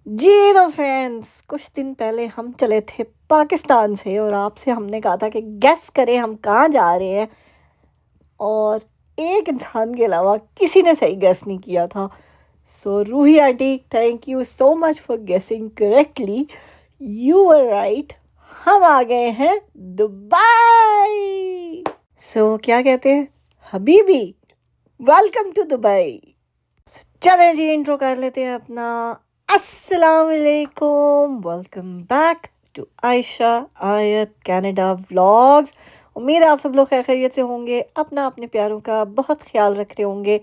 जी तो फ्रेंड्स, कुछ दिन पहले हम चले थे पाकिस्तान से और आपसे हमने कहा था कि गेस करें हम कहाँ जा रहे हैं। और एक इंसान के अलावा किसी ने सही गेस नहीं किया था। So Roohi aunty, thank you so much for guessing correctly. You were right. हम आ गए हैं दुबई। सो क्या कहते हैं हबीबी, वेलकम टू दुबई। चलें जी, इंट्रो कर लेते हैं अपना। अस्सलाम वालेकुम, वेलकम बैक टू आयशा आयत कनाडा व्लॉग्स। उम्मीद है आप सब लोग खैर खैरियत से होंगे, अपना अपने प्यारों का बहुत ख्याल रख रहे होंगे।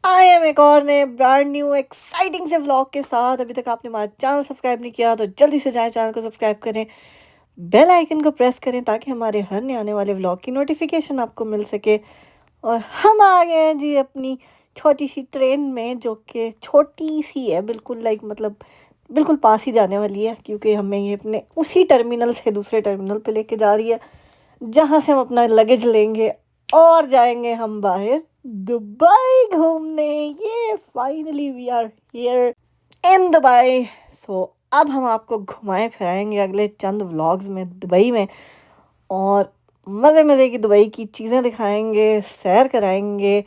आई एम एक और नए ब्रांड न्यू एक्साइटिंग से व्लॉग के साथ। अभी तक आपने हमारा चैनल सब्सक्राइब नहीं किया तो जल्दी से जाएं, चैनल को सब्सक्राइब करें, बेल आइकन को प्रेस करें ताकि हमारे हर नए आने वाले व्लॉग की नोटिफिकेशन आपको मिल सके। और हम आ गए हैं जी अपनी छोटी सी ट्रेन में, जो कि छोटी सी है बिल्कुल, मतलब बिल्कुल पास ही जाने वाली है, क्योंकि हमें ये अपने उसी टर्मिनल से दूसरे टर्मिनल पे लेके जा रही है, जहाँ से हम अपना लगेज लेंगे और जाएंगे हम बाहर दुबई घूमने। ये finally we are here in Dubai. So अब हम आपको घुमाए फिराएंगे अगले चंद व्लॉग्स में दुबई में, और मज़े मज़े की दुबई की चीज़ें दिखाएंगे, सैर कराएंगे,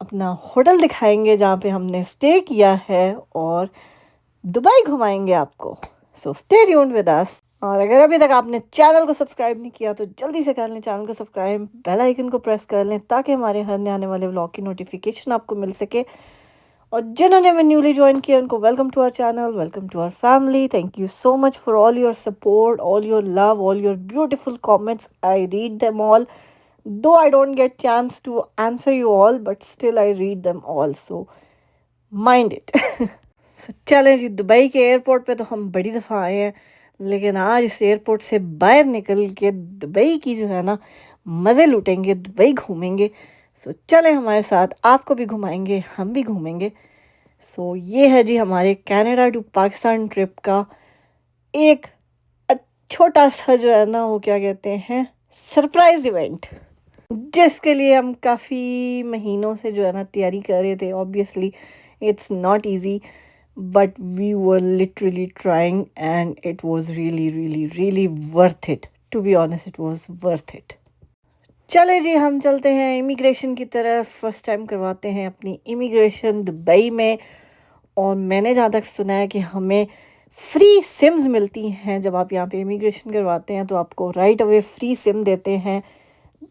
अपना होटल दिखाएंगे जहाँ पे हमने स्टे किया है, और दुबई घुमाएंगे आपको। So stay tuned with us. और अगर अभी तक आपने चैनल को सब्सक्राइब नहीं किया तो जल्दी से कर लें चैनल को सब्सक्राइब, बेल आइकन को प्रेस कर लें ताकि हमारे हर नए आने वाले व्लॉग की नोटिफिकेशन आपको मिल सके। और जिन्होंने हमें न्यूली ज्वाइन किया उनको welcome to our channel, welcome to our family. Thank you so much for all your support, all your love, all your beautiful comments. I read them all, though I don't get chance to answer you all, but still I read them all, so mind it. So, चलें जी, Dubai के airport पे तो हम बड़ी दफ़ा आए हैं, लेकिन आज इस एयरपोर्ट से बाहर निकल के दुबई की जो है ना मज़े लूटेंगे, दुबई घूमेंगे। सो चलें हमारे साथ, आपको भी घुमाएंगे, हम भी घूमेंगे। सो ये है जी हमारे कनाडा टू पाकिस्तान ट्रिप का एक छोटा सा जो है ना, वो क्या कहते हैं, सरप्राइज इवेंट, जिसके लिए हम काफ़ी महीनों से जो है ना तैयारी कर रहे थे। Obviously it's not easy, but we were literally trying and it was really really really worth it. To be honest, it was worth it. चले जी, हम चलते हैं इमिग्रेशन की तरफ। फर्स्ट टाइम करवाते हैं अपनी इमिग्रेशन दुबई में, और मैंने जहाँ तक सुना है कि हमें फ्री सिम्स मिलती हैं जब आप यहाँ पे इमिग्रेशन करवाते हैं, तो आपको राइट अवे फ्री सिम देते हैं।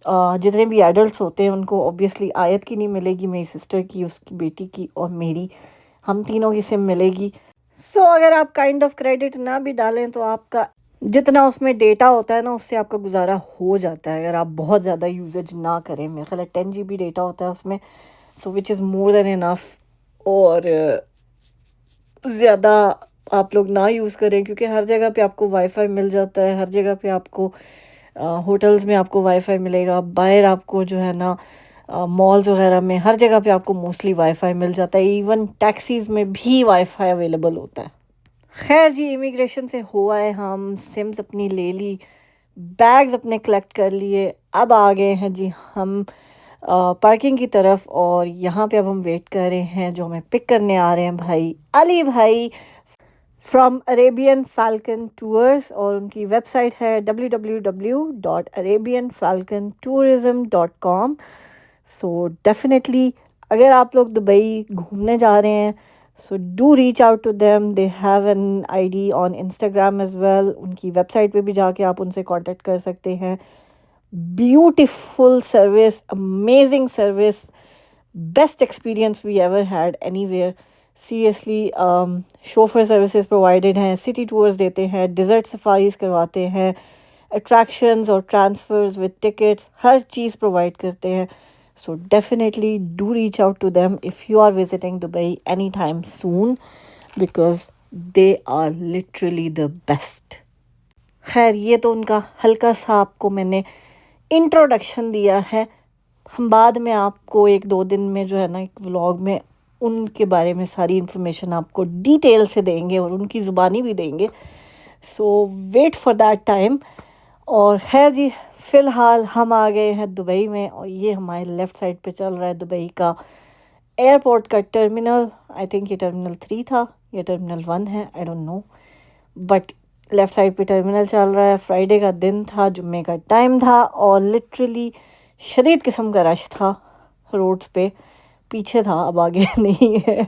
जितने भी एडल्ट्स होते हैं उनको, ऑब्वियसली आयत की नहीं मिलेगी, मेरी सिस्टर की, उसकी बेटी की और मेरी, हम तीनों की सिम मिलेगी। सो अगर आप काइंड ऑफ क्रेडिट ना भी डालें तो आपका जितना उसमें डेटा होता है ना, उससे आपका गुजारा हो जाता है अगर आप बहुत ज़्यादा यूजेज ना करें। मेरे ख्याल है 10 GB डेटा होता है उसमें, so which is more than enough. और ज़्यादा आप लोग ना यूज़ करें, क्योंकि हर जगह पे आपको वाईफाई मिल जाता है, हर जगह पे आपको होटल्स में आपको वाईफाई मिलेगा, बाहर आपको जो है ना मॉल्स वगैरह में हर जगह पे आपको मोस्टली वाईफाई मिल जाता है। इवन टैक्सीज़ में भी वाईफाई अवेलेबल होता है। खैर जी, इमिग्रेशन से हुआ है, हम सिम्स अपनी ले ली, बैग्स अपने कलेक्ट कर लिए, अब आ गए हैं जी हम पार्किंग की तरफ। और यहाँ पे अब हम वेट कर रहे हैं, जो हमें पिक करने आ रहे हैं भाई अली भाई फ्रॉम अरेबियन फ़ाल्कन टूर्स, और उनकी वेबसाइट है www.arabianfalcontourism.com। सो डेफिनेटली अगर आप लोग दुबई घूमने जा रहे हैं, so do reach out to them. They have an ID on Instagram as well. उनकी वेबसाइट पे भी जाके आप उनसे कांटेक्ट कर सकते हैं। Beautiful service, amazing service, best experience we ever had anywhere. Seriously, chauffeur services provided हैं, सिटी टूर्स देते हैं, डिज़र्ट सफारीज करवाते हैं, अट्रैक्शंस और ट्रांसफ़र्स विद टिकट्स, हर चीज़ प्रोवाइड करते हैं। So definitely do reach out to them if you are visiting Dubai any time soon, because they are literally the best. खैर, ये तो उनका हल्का सा आपको मैंने इंट्रोडक्शन दिया है। हम बाद में आपको 1-2 दिन में जो है ना एक व्लॉग में उनके बारे में सारी इन्फॉर्मेशन आपको डिटेल से देंगे और उनकी ज़ुबानी भी देंगे। सो वेट फॉर दैट टाइम। और है जी, फ़िलहाल हम आ गए हैं दुबई में, और ये हमारे लेफ़्ट साइड पे चल रहा है दुबई का एयरपोर्ट का टर्मिनल। आई थिंक ये टर्मिनल 3 था या टर्मिनल 1 है, I don't know, but left side पे टर्मिनल चल रहा है। फ्राइडे का दिन था, जुम्मे का टाइम था और लिटरली शदीद किस्म का रश था रोड्स पे। पीछे था, अब आगे नहीं है।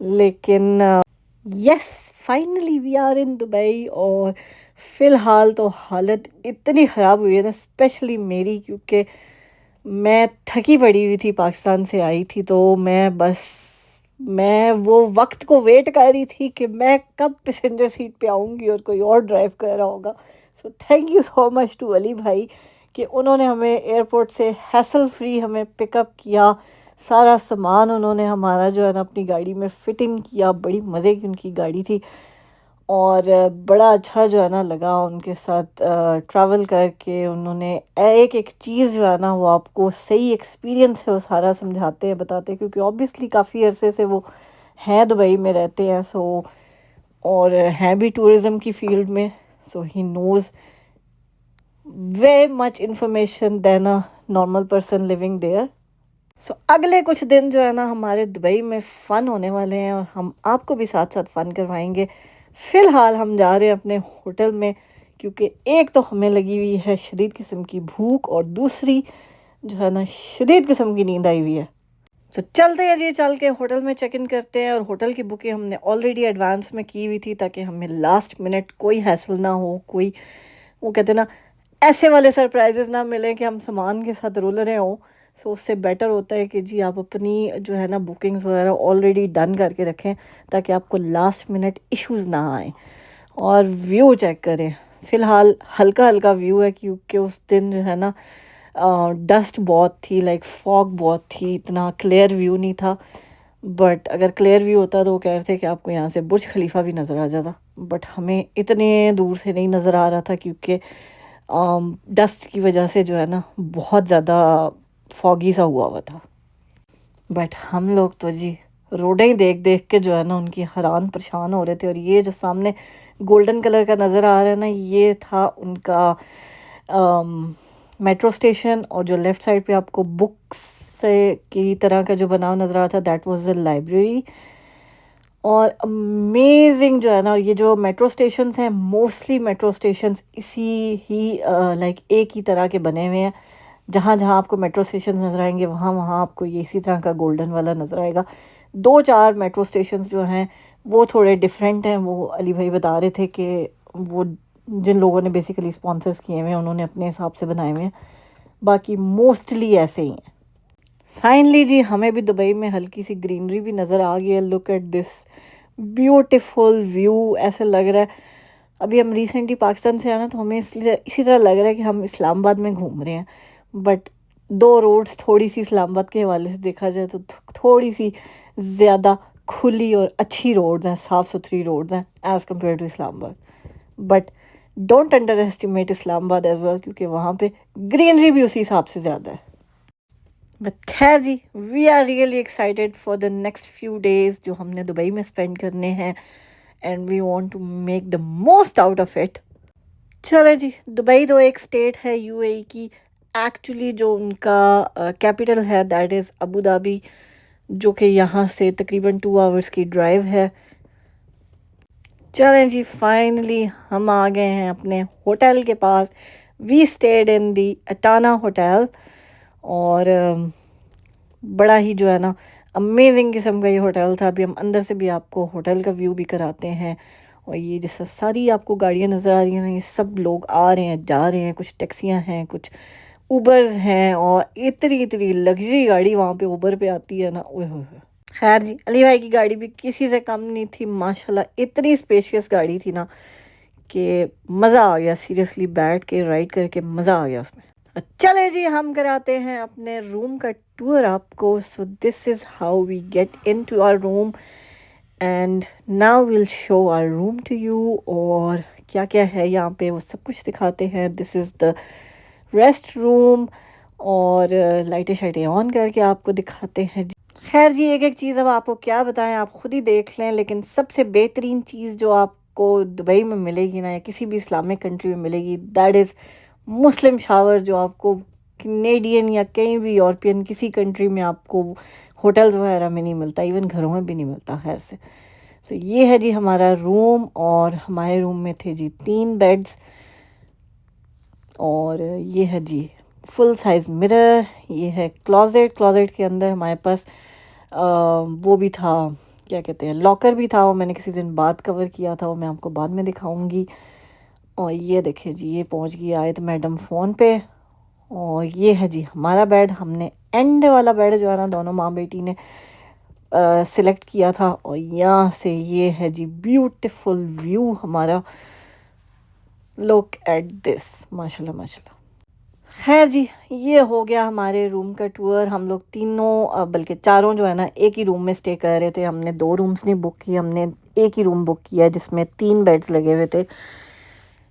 लेकिन yes, finally we are in Dubai. और फ़िलहाल तो हालत इतनी ख़राब हुई है ना, स्पेशली मेरी, क्योंकि मैं थकी पड़ी हुई थी, पाकिस्तान से आई थी, तो मैं वो वक्त को वेट कर रही थी कि मैं कब पैसेंजर सीट पे आऊँगी और कोई और ड्राइव कर रहा होगा। So thank you so much to Ali भाई कि उन्होंने हमें एयरपोर्ट से हैसल फ्री हमें पिकअप किया। सारा सामान उन्होंने हमारा जो है ना अपनी गाड़ी में फ़िट इन किया। बड़ी मज़े की उनकी गाड़ी थी और बड़ा अच्छा जो है ना लगा उनके साथ ट्रैवल करके। उन्होंने एक एक चीज़ जो है ना वो आपको सही एक्सपीरियंस है वो सारा समझाते हैं, बताते हैं, क्योंकि ऑब्वियसली काफ़ी अरसे से वो हैं दुबई में रहते हैं। सो और हैं भी टूरिज़्म की फील्ड में। So he knows way much information than a normal person living there. So अगले कुछ दिन जो है ना हमारे दुबई में फ़न होने वाले हैं और हम आपको भी साथ साथ फ़न करवाएंगे। फ़िलहाल हम जा रहे हैं अपने होटल में, क्योंकि एक तो हमें लगी हुई है शदीद किस्म की भूख और दूसरी जो है ना शदीद किस्म की नींद आई हुई है। तो चलते हैं जी, चल के होटल में चेक इन करते हैं। और होटल की बुकिंग हमने ऑलरेडी एडवांस में की हुई थी ताकि हमें लास्ट मिनट कोई हैसल ना हो, कोई वो कहते हैं ना ऐसे वाले सरप्राइजेस ना मिले कि हम सामान के साथ रुल रहे हों। सो उससे बेटर होता है कि जी आप अपनी जो है ना बुकिंग्स वगैरह ऑलरेडी डन करके रखें ताकि आपको लास्ट मिनट इश्यूज़ ना आए। और व्यू चेक करें, फ़िलहाल हल्का हल्का व्यू है क्योंकि उस दिन जो है ना डस्ट बहुत थी, लाइक फॉग बहुत थी, इतना क्लियर व्यू नहीं था। बट अगर क्लियर व्यू होता तो वो कह रहे थे कि आपको यहाँ से बुर्ज खलीफा भी नज़र आ जाता, बट हमें इतने दूर से नहीं नज़र आ रहा था क्योंकि डस्ट की वजह से जो है ना बहुत ज़्यादा फॉगी सा हुआ था। बट हम लोग तो जी रोडें ही देख देख के जो है ना उनकी हैरान परेशान हो रहे थे। और ये जो सामने गोल्डन कलर का नज़र आ रहा है ना, ये था उनका मेट्रो स्टेशन। और जो लेफ़्ट साइड पे आपको बुक्स से की तरह का जो बना हुआ नज़र आ रहा था, दैट वाज द लाइब्रेरी। और अमेजिंग जो है ना, ये जो मेट्रो स्टेशंस हैं, मोस्टली मेट्रो स्टेशंस इसी ही लाइक एक ही तरह के बने हुए हैं। जहाँ जहाँ आपको मेट्रो स्टेशन नज़र आएंगे वहाँ वहाँ आपको ये इसी तरह का गोल्डन वाला नज़र आएगा। 2-4 मेट्रो स्टेशंस जो हैं वो थोड़े डिफरेंट हैं। वो अली भाई बता रहे थे कि वो जिन लोगों ने बेसिकली स्पॉन्सर्स किए हुए हैं उन्होंने अपने हिसाब से बनाए हुए हैं, बाकी मोस्टली ऐसे ही हैं। फाइनली जी हमें भी दुबई में हल्की सी ग्रीनरी भी नज़र आ गई है। Look at this beautiful view, ऐसे लग रहा है अभी हम रिसेंटली पाकिस्तान से आए ना, तो हमें इसलिए इसी तरह लग रहा है कि हम इस्लामाबाद में घूम रहे हैं। बट दो रोड्स थोड़ी सी इस्लामाबाद के हवाले से देखा जाए तो थोड़ी सी ज़्यादा खुली और अच्छी रोड्स हैं, साफ़ सुथरी रोड्स हैं as compare to Islamabad. But don't underestimate Islamabad as well, क्योंकि वहाँ पे ग्रीनरी भी उसी हिसाब से ज़्यादा है। बट खैर जी, we are really excited for the next few days जो हमने दुबई में स्पेंड करने हैं, and we want to make the most out of it. चले जी, दुबई तो एक स्टेट है यूएई की। एक्चुअली जो उनका कैपिटल है दैट इज़ अबू धाबी, जो कि यहाँ से तकरीबन 2 आवर्स की ड्राइव है। चलें जी, फाइनली हम आ गए हैं अपने होटल के पास। We stayed in the Atana hotel. और बड़ा ही जो है ना अमेजिंग किस्म का ये होटल था। अभी हम अंदर से भी आपको होटल का व्यू भी कराते हैं। और ये जिस सारी आपको गाड़ियाँ नज़र आ रही हैं ना, ये सब लोग आ रहे हैं जा रहे हैं, कुछ टैक्सियाँ हैं, कुछ उबर्स हैं, और इतनी इतनी लग्जरी गाड़ी वहाँ पे उबर पे आती है ना, ओए होए होए। खैर जी, अली भाई की गाड़ी भी किसी से कम नहीं थी माशाल्लाह। इतनी स्पेशियस गाड़ी थी ना कि मज़ा आ गया, सीरियसली बैठ के राइड करके मज़ा आ गया उसमें। चले जी, हम कराते हैं अपने रूम का टूर आपको। So this is how we get into our room, and now will show our room to you. और क्या क्या है यहाँ पे वो सब कुछ दिखाते हैं। This is the rest room. और लाइटें शाइटें ऑन करके आपको दिखाते हैं। खैर जी, एक एक चीज़ अब आपको क्या बताएं, आप खुद ही देख लें। लेकिन सबसे बेहतरीन चीज़ जो आपको दुबई में मिलेगी ना, या किसी भी इस्लामिक कंट्री में मिलेगी, दैट इज़ मुस्लिम शावर, जो आपको कैनेडियन या कहीं भी यूरोपियन किसी कंट्री में आपको होटल्स वगैरह में नहीं मिलता, इवन घरों में भी नहीं मिलता खैर से। सो ये है जी हमारा रूम, और हमारे रूम में थे जी 3 बेड्स, और ये है जी फुल साइज़ मिरर, ये है क्लोज़ेट। क्लोज़ेट के अंदर हमारे पास वो भी था, क्या कहते हैं, लॉकर भी था, वो मैंने किसी दिन बाद कवर किया था, वो मैं आपको बाद में दिखाऊंगी। और ये देखिए जी, ये पहुंच गई आयत मैडम फ़ोन पे। और ये है जी हमारा बेड, हमने एंड वाला बेड जो है ना दोनों माँ बेटी ने सिलेक्ट किया था। और यहाँ से ये है जी ब्यूटीफुल व्यू हमारा, लुक एट दिस, माशाल्लाह माशाल्लाह। खैर जी, ये हो गया हमारे रूम का टूर। हम लोग तीनों बल्कि चारों जो है ना एक ही रूम में स्टे कर रहे थे। हमने 2 रूम्स नहीं बुक किए, हमने एक ही रूम बुक किया जिसमें 3 बेड्स लगे हुए थे।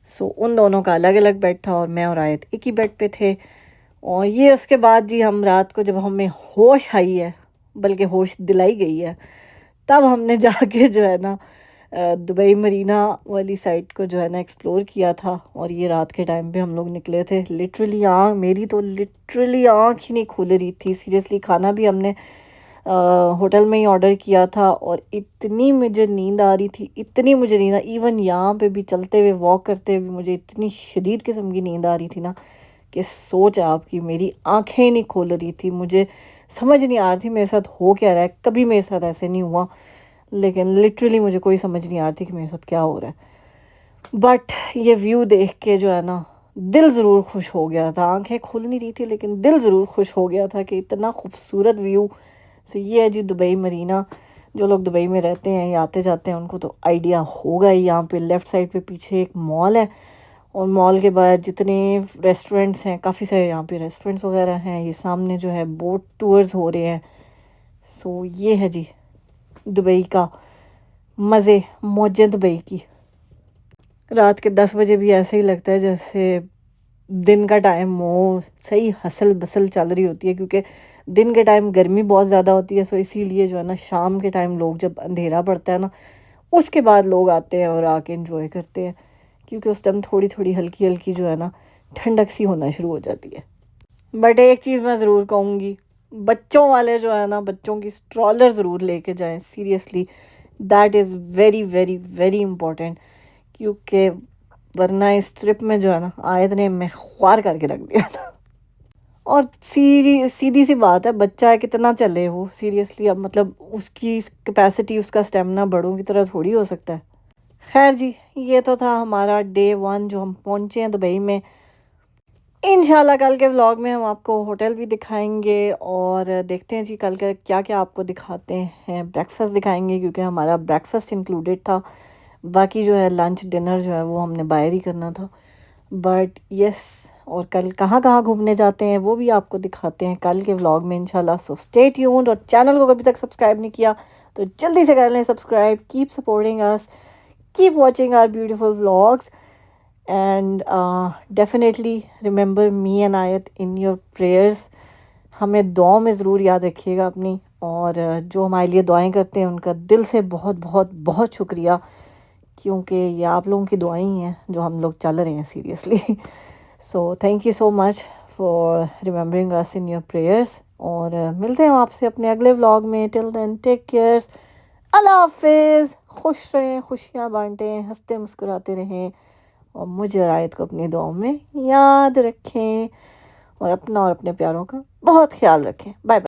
सो उन दोनों का अलग अलग बेड था, और मैं और आयत एक ही बेड पे थे। और ये उसके बाद जी हम रात को जब हमें होश आई है, बल्कि होश दिलाई गई है, तब हमने जाके जो है ना दुबई मरीना वाली साइड को जो है ना एक्सप्लोर किया था। और ये रात के टाइम पे हम लोग निकले थे। लिटरली आँख मेरी तो लिटरली आँख ही नहीं खुल रही थी सीरियसली। खाना भी हमने होटल में ही ऑर्डर किया था, और इतनी मुझे नींद आ रही थी, इतनी मुझे नींद, इवन यहाँ पे भी चलते हुए वॉक करते हुए मुझे इतनी शदीद किस्म की नींद आ रही थी ना, कि सोच आपकी मेरी आंखें नहीं खोल रही थी। मुझे समझ नहीं आ रही थी मेरे साथ हो क्या रहा है। कभी मेरे साथ ऐसे नहीं हुआ, लेकिन लिटरली मुझे कोई समझ नहीं आ रही थी कि मेरे साथ क्या हो रहा है। बट ये व्यू देख के जो है ना दिल ज़रूर खुश हो गया था। आंखें खुल नहीं रही थी, लेकिन दिल ज़रूर खुश हो गया था कि इतना खूबसूरत व्यू। सो ये है जी दुबई मरीना। जो लोग दुबई में रहते हैं या आते जाते हैं उनको तो आइडिया होगा ही। यहाँ पे लेफ़्ट साइड पे पीछे एक मॉल है, और मॉल के बाहर जितने रेस्टोरेंट्स हैं, काफ़ी सारे यहाँ पे रेस्टोरेंट्स वगैरह हैं। ये सामने जो है बोट टूर्स हो रहे हैं। सो ये है जी दुबई का मज़े, मौजें दुबई की। रात के 10 बजे भी ऐसे ही लगता है जैसे दिन का टाइम हो, सही हसल बसल चल रही होती है, क्योंकि दिन के टाइम गर्मी बहुत ज़्यादा होती है। सो इसीलिए जो है ना शाम के टाइम लोग, जब अंधेरा पड़ता है ना, उसके बाद लोग आते हैं और आके एंजॉय करते हैं, क्योंकि उस टाइम थोड़ी थोड़ी हल्की हल्की जो है ना ठंडक सी होना शुरू हो जाती है। बट एक चीज़ मैं ज़रूर कहूँगी, बच्चों वाले जो है ना, बच्चों की स्ट्रॉलर ज़रूर लेके जाएं seriously. That is very very very important, क्योंकि वरना इस ट्रिप में जो है ना आयत ने मैं ख्वार करके रख दिया था। और सीधी सी बात है, बच्चा कितना चले वो सीरियसली, अब मतलब उसकी कैपेसिटी, उसका स्टेमिना बड़ों की तरह थोड़ी हो सकता है। खैर जी, ये तो था हमारा डे 1 जो हम पहुँचे हैं दुबई में। इंशाल्लाह कल के व्लॉग में हम आपको होटल भी दिखाएंगे, और देखते हैं जी कल का क्या क्या आपको दिखाते हैं। ब्रेकफास्ट दिखाएंगे क्योंकि हमारा ब्रेकफास्ट इंक्लूडेड था। बाकी जो है लंच डिनर जो है वो हमने बाहर ही करना था। बट यस, और कल कहाँ कहाँ घूमने जाते हैं वो भी आपको दिखाते हैं कल के व्लॉग में इंशाल्लाह। सो स्टे ट्यून्ड, और चैनल को कभी तक सब्सक्राइब नहीं किया तो जल्दी से कर लें subscribe. Keep supporting us, keep watching our beautiful vlogs, and definitely remember me and Ayat in your prayers. हमें दुआओं में ज़रूर याद रखिएगा अपनी, और जो हमारे लिए दुआएं करते हैं उनका दिल से बहुत बहुत बहुत शुक्रिया, क्योंकि ये आप लोगों की दुआएं ही हैं जो हम लोग चल रहे हैं seriously. So thank you so much for remembering us in your prayers, और मिलते हैं आपसे अपने अगले व्लॉग में। टिल देन टेक केयर, अल्लाह हाफिज़। खुश रहें, खुशियाँ बांटें, हंसते मुस्कुराते रहें, और मुझे और आयत को अपनी दुआओं में याद रखें, और अपना और अपने प्यारों का बहुत ख्याल रखें। Bye bye.